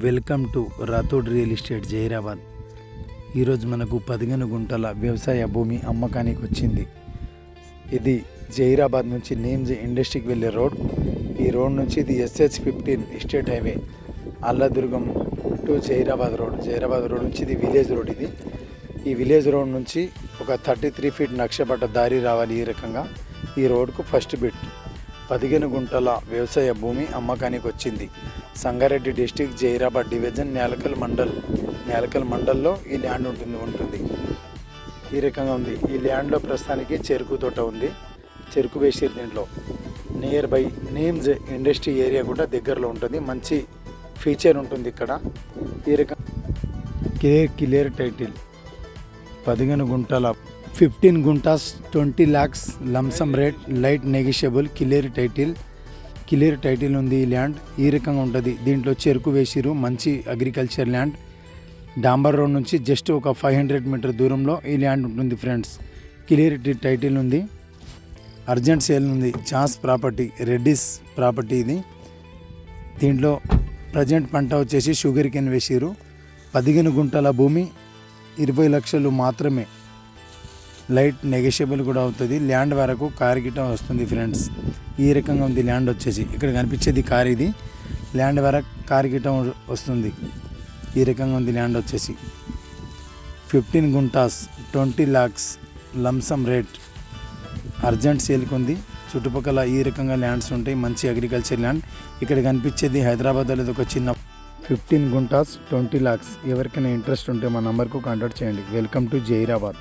Welcome to Rathod real estate Zaheerabad. ఈరోజు మనకు 15 గుంటల వ్యవసాయ భూమి అమ్మకానికి వచ్చింది. ఇది జైరాబాద్ నుంచి నేమ్స్ ఇండస్ట్రీకి వెళ్ళే రోడ్. ఈ రోడ్ నుంచి ఇది SH15 state highway Alladurgam to Zaheerabad road నుంచి ఇది విలేజ్ రోడ్. ఈ విలేజ్ రోడ్ నుంచి ఒక 33 ఫీట్ నక్షపట్ట దారి రావాలి. ఈ రకంగా ఈ రోడ్కు ఫస్ట్ బిట్ 15 గుంటల వ్యవసాయ భూమి అమ్మకానికి వచ్చింది. సంగారెడ్డి డిస్టిక్ జైరాబాద్ డివిజన్ న్యాలకల్ మండల్లో ఈ ల్యాండ్ ఉంటుంది. ఈ రకంగా ఉంది. ఈ ల్యాండ్లో ప్రస్తుతానికి చెరుకు తోట ఉంది. చెరుకు వేసి దీంట్లో near by names industry area కూడా దగ్గరలో ఉంటుంది. మంచి ఫీచర్ ఉంటుంది ఇక్కడ. ఈ రకం క్లియర్ టైటిల్ 15 గుంటల 15 guntas 20 lakhs lump sum rate light negotiable clear title ఉంది. ఈ ల్యాండ్ ఈ రకంగా ఉంటుంది. దీంట్లో చెరుకు వేసిరు. మంచి అగ్రికల్చర్ ల్యాండ్. డాంబర్ రోడ్ నుంచి జస్ట్ ఒక 500 మీటర్ దూరంలో ఈ ల్యాండ్ ఉంటుంది ఫ్రెండ్స్. క్లియర్ టైటిల్ ఉంది. అర్జెంట్ సేల్ ఉంది. ఛాన్స్ ప్రాపర్టీ, రెడ్డిస్ ప్రాపర్టీ ఇది. దీంట్లో ప్రజెంట్ పంట వచ్చేసి షుగర్ కేన్ వేసిరు. 15 గుంటల భూమి 20 లక్షలు మాత్రమే. లైట్ నెగోషియబుల్ కూడా అవుతుంది. ల్యాండ్ వరకు కార్ గిట్ట వస్తుంది ఫ్రెండ్స్. ఈ రకంగా ఉంది ల్యాండ్ వచ్చేసి. ఇక్కడ కనిపించేది కార్. ఇది ల్యాండ్ వరకు కార్ గిట్ట వస్తుంది. ఈ రకంగా ఉంది ల్యాండ్ వచ్చేసి. 15 guntas 20 lakhs lump sum rate urgent సేల్కి ఉంది. చుట్టుపక్కల ఈ రకంగా ల్యాండ్స్ ఉంటాయి. మంచి అగ్రికల్చర్ ల్యాండ్. ఇక్కడ కనిపించేది హైదరాబాద్లో ఒక చిన్న 15 గుంటాస్ 20 lakhs. ఎవరికైనా ఇంట్రెస్ట్ ఉంటే మా నంబర్కు కాంటాక్ట్ చేయండి. Welcome to Zaheerabad.